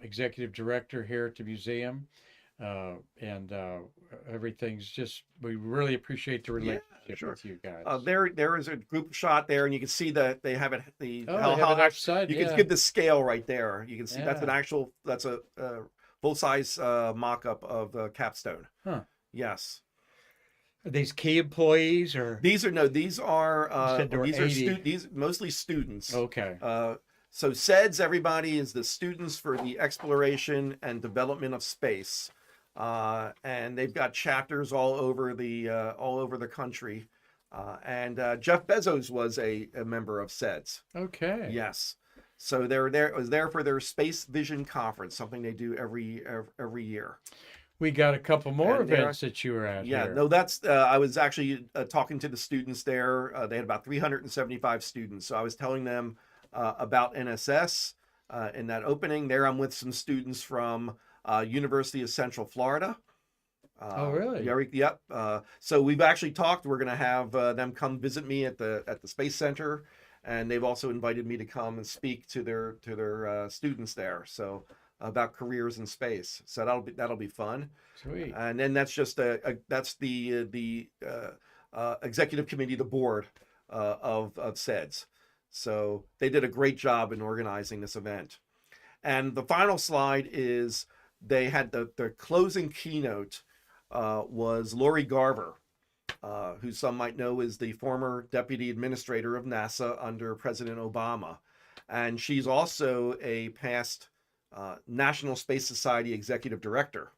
executive director here at the museum, and everything's just, we really appreciate the relationship with you guys. There is a group shot there, and you can see that they have it. You can give the scale right there. You can see that's a full size mock-up of Capstone. Huh. Yes. Are these key employees or these are mostly students. Okay. So SEDS, everybody, is the Students for the Exploration and Development of Space, and they've got chapters all over the country. And Jeff Bezos was a member of SEDS. Okay. Yes. So it was there for their Space Vision Conference, something they do every year. We got a couple more events that you were at. Yeah, no, that's I was actually talking to the students there. They had about 375 students. So I was telling them about NSS in that opening. There I'm with some students from University of Central Florida. Oh, really? Yep. So we've actually talked. We're going to have them come visit me at the Space Center, and they've also invited me to come and speak to their students there. So about careers in space. So that'll be fun. Sweet. And then that's just that's the executive committee, the board of SEDS. So they did a great job in organizing this event. And the final slide is they had the closing keynote was Lori Garver, who some might know is the former deputy administrator of NASA under President Obama. And she's also a past National Space Society executive director.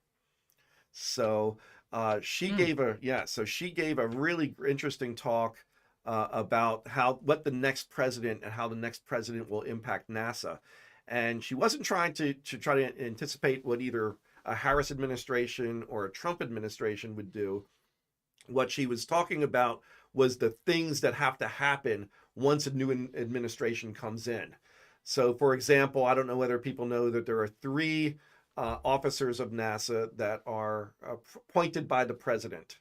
So she gave a really interesting talk about what the next president and how the next president will impact NASA. And she wasn't trying to anticipate what either a Harris administration or a Trump administration would do. What she was talking about was the things that have to happen once a new administration comes in. So, for example, I don't know whether people know that there are three officers of NASA that are appointed by the president.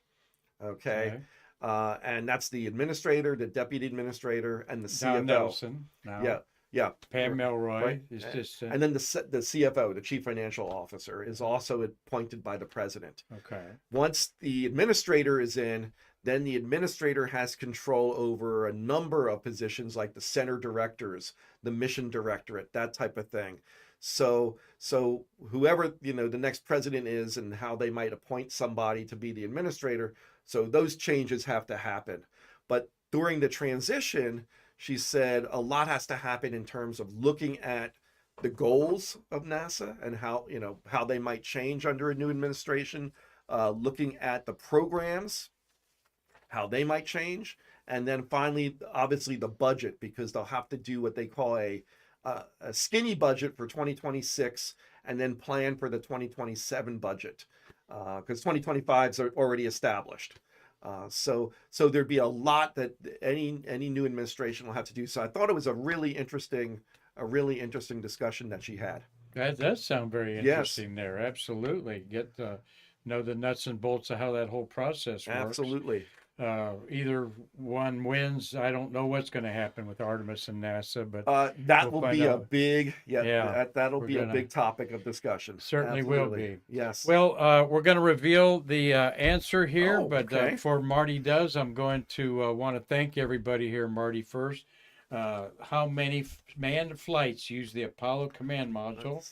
Okay. Okay. And that's the administrator, the deputy administrator, and the Don CFO. Nelson Yeah, now. yeah. Pam Melroy Right. is just And then the CFO, the chief financial officer, is also appointed by the president. okay. Once the administrator is in, then the administrator has control over a number of positions like the center directors, the mission directorate, that type of thing. So whoever, the next president is and how they might appoint somebody to be the administrator, so those changes have to happen. But during the transition, she said a lot has to happen in terms of looking at the goals of NASA and how they might change under a new administration, looking at the programs, how they might change, and then finally, obviously, the budget, because they'll have to do what they call a skinny budget for 2026 and then plan for the 2027 budget, because 2025 is already established. So there'd be a lot that any new administration will have to do. So I thought it was a really interesting discussion that she had. That does sound very Yes. interesting there. Absolutely. Get to know the nuts and bolts of how that whole process works. Absolutely. Either one wins. I don't know what's going to happen with Artemis and NASA, but That we'll will find be a out. big, Yeah, that'll we're be a gonna- big topic of discussion. Certainly will Absolutely. be. Yes. Well, we're going to reveal the answer here, Oh, but okay. before Marty does, I'm going to want to thank everybody here, Marty, first. How many manned flights use the Apollo command module?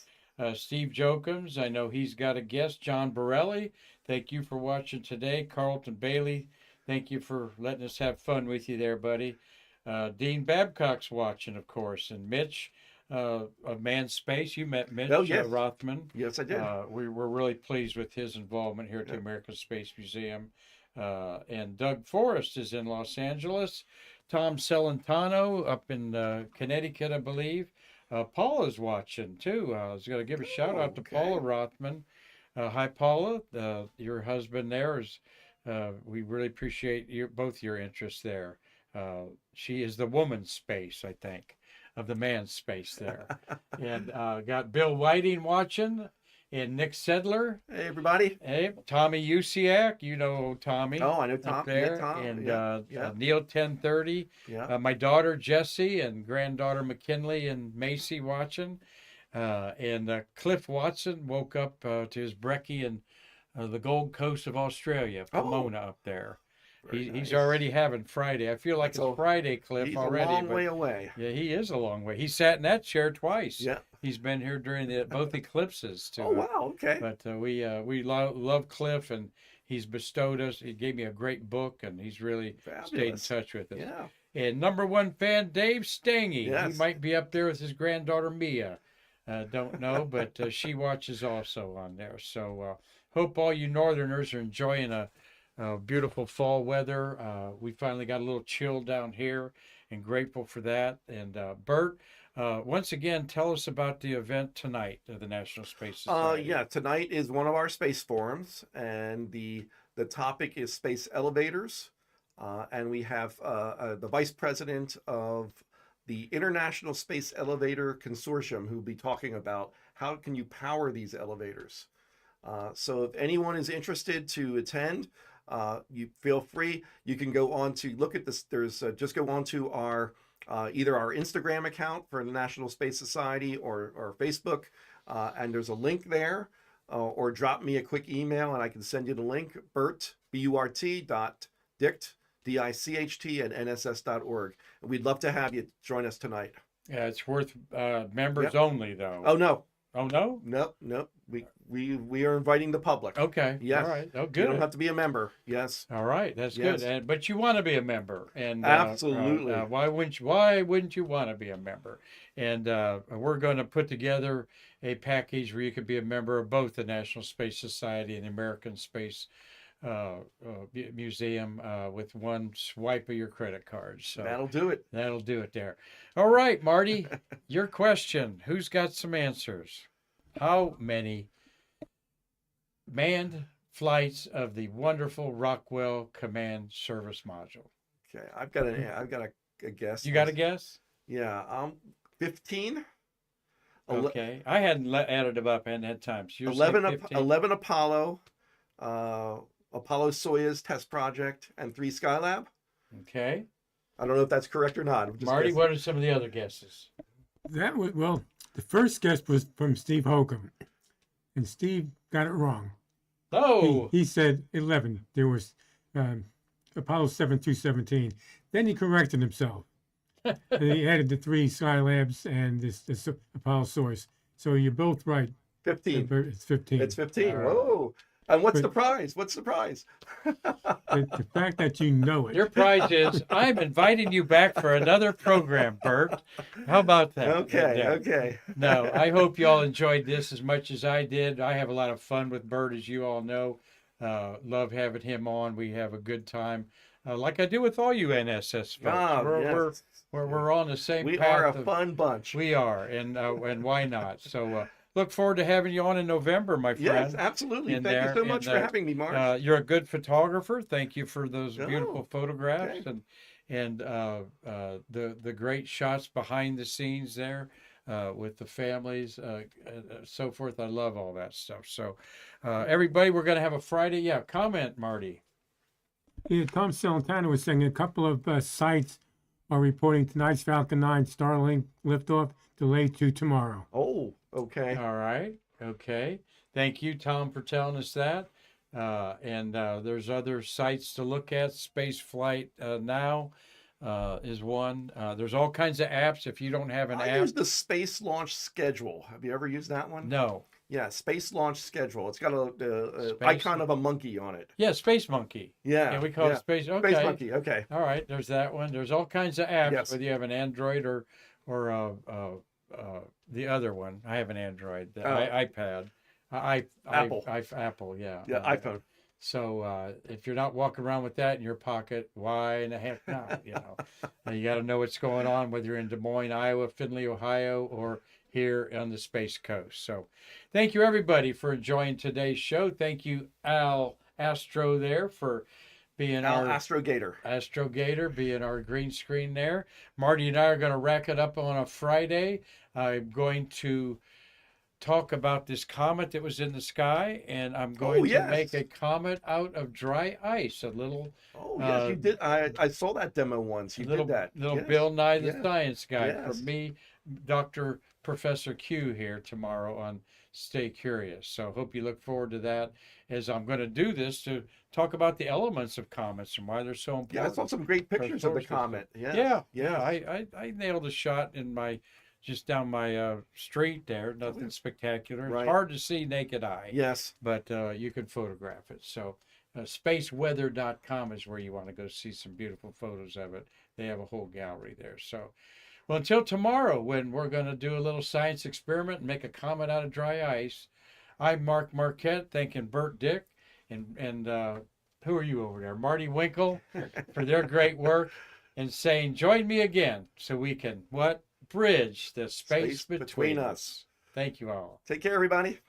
Steve Jokums, I know he's got a guest. John Borelli, thank you for watching today. Carlton Bailey, thank you for letting us have fun with you there, buddy. Dean Babcock's watching, of course, and Mitch of Manned Space. You met Mitch Oh, yes. Rothman. Yes, I did. We were really pleased with his involvement here at the American Space Museum. And Doug Forrest is in Los Angeles. Tom Celentano up in Connecticut, I believe. Paula's watching too. I was going to give a shout out to okay. Paula Rothman. Hi, Paula. Your husband there is. We really appreciate both your interests there. She is the woman's space, I think, of the man's space there. And got Bill Whiting watching, and Nick Sedler. Hey, everybody. Hey, Tommy Usiak, you know Tommy. Oh, I know Tom. Up there, Yeah, Tom. and yeah. Neil 1030. Yeah. My daughter Jessie and granddaughter McKinley and Macy watching, and Cliff Watson woke up to his brekkie in the Gold Coast of Australia, Pomona up there. Very He's nice. already having Friday. I feel like That's it's Friday, Cliff, He's already. a long but- way away. Yeah, he is a long way. He sat in that chair twice. Yeah. He's been here during both eclipses too. Oh, wow. Okay. But we love Cliff, and he's bestowed us. He gave me a great book, and he's really stayed in Fabulous. touch with us. Yeah. And number one fan, Dave Stangy. Yes. He might be up there with his granddaughter Mia. Don't know, but she watches also on there. So hope all you Northerners are enjoying a beautiful fall weather. We finally got a little chill down here, and grateful for that. And Burt, once again, tell us about the event tonight of the National Space Society. Yeah, tonight is one of our space forums, and the topic is space elevators. And we have the vice president of the International Space Elevator Consortium who will be talking about how can you power these elevators. So if anyone is interested to attend, you feel free. You can go on to look at this. There's just go on to our either our Instagram account for the National Space Society or Facebook, and there's a link there. Or drop me a quick email and I can send you the link. Burt Dicht DICHT at NSS.org. And we'd love to have you join us tonight. Yeah, it's worth members Yep. only, though. Oh no, Oh, no? nope. We are inviting the public. Okay. Yes. All right. Oh, You good. don't have to be a member. Yes. All right, that's Yes. good. But you want to be a member, and Absolutely. why wouldn't you want to be a member? And we're going to put together a package where you could be a member of both the National Space Society and the American Space Museum with one swipe of your credit card. So That'll do it. that'll do it there. All right, Marty, your question. Who's got some answers? How many manned flights of the wonderful Rockwell Command Service Module? Okay. I've got a guess. You got a guess? Yeah. 15. Okay, I hadn't added them up and had time. So you're 11, saying 15? 11 Apollo, Apollo Soyuz test project, and 3 Skylab. Okay, I don't know if that's correct or not. I'm just Marty, guessing. what are some of the other guesses? That was, well, the first guess was from Steve Holcomb, and Steve got it wrong. Oh, He said 11. There was Apollo 7 through 17. Then he corrected himself. And he added the 3 Skylabs and this Apollo Source. So you're both right. 15. It's 15. It's 15. All right. Whoa. And what's But- the prize? What's the prize? The fact that you know it. your prize is I'm inviting you back for another program, Burt. How about that? Okay. Yeah. Okay. No, I hope you all enjoyed this as much as I did. I have a lot of fun with Burt, as you all know. Love having him on. We have a good time, like I do with all you NSS folks. Ah, yes. We're on the same We path. are a fun bunch. We are, and why not? So look forward to having you on in November, my friend. Yes, absolutely. in Thank you there, so much and, for having me, Mark. You're a good photographer. Thank you for those beautiful Oh, photographs okay. and the great shots behind the scenes there with the families, so forth. I love all that stuff. So everybody, we're going to have a Friday. Yeah, comment, Marty. Yeah, Tom Celentano was saying a couple of sites are reporting tonight's Falcon 9 Starlink liftoff delayed to tomorrow. Oh, okay. All right. Okay. Thank you, Tom, for telling us that. And there's other sites to look at. Space Flight Now is one. There's all kinds of apps. If you don't have an I app, use the Space Launch Schedule. Have you ever used that one? no. Yeah, Space Launch Schedule. It's got a Space- icon of a monkey on it. Yeah, Space Monkey. Yeah. Yeah, we call it Space. Okay. Space Monkey. Okay. All right. There's that one. There's all kinds of apps, Yes. whether you have an Android or the other one. I have an Android, the iPad. Apple. Apple. Yeah. Yeah, iPhone. So if you're not walking around with that in your pocket, why in the heck not? You know, you got to know what's going on, whether you're in Des Moines, Iowa, Findlay, Ohio, or here on the Space Coast. So thank you, everybody, for enjoying today's show. Thank you, Al Astro, there for being Al our Astro Gator. being our green screen there. Marty and I are going to rack it up on a Friday. I'm going to talk about this comet that was in the sky, and I'm going to yes. make a comet out of dry ice. A little, Oh, yes, you did. I saw that demo once. You little, did that. little Yes. Bill Nye the Yes. Science Guy Yes. for me, Dr. Professor Q here tomorrow on Stay Curious. So hope you look forward to that, as I'm going to do this to talk about the elements of comets and why they're so important. Yeah, I saw some great pictures of the sources. comet. Yes. Yeah, Yes. I nailed a shot in my just down my street there. Nothing spectacular. It's Right. hard to see naked eye, Yes. but you can photograph it. So spaceweather.com is where you want to go see some beautiful photos of it. They have a whole gallery there. So, well, until tomorrow, when we're going to do a little science experiment and make a comet out of dry ice, I'm Mark Marquette, thanking Burt Dicht and who are you over there? Marty Winkle for their great work, and saying, join me again so we can, bridge the space between us. Thank you all. Take care, everybody.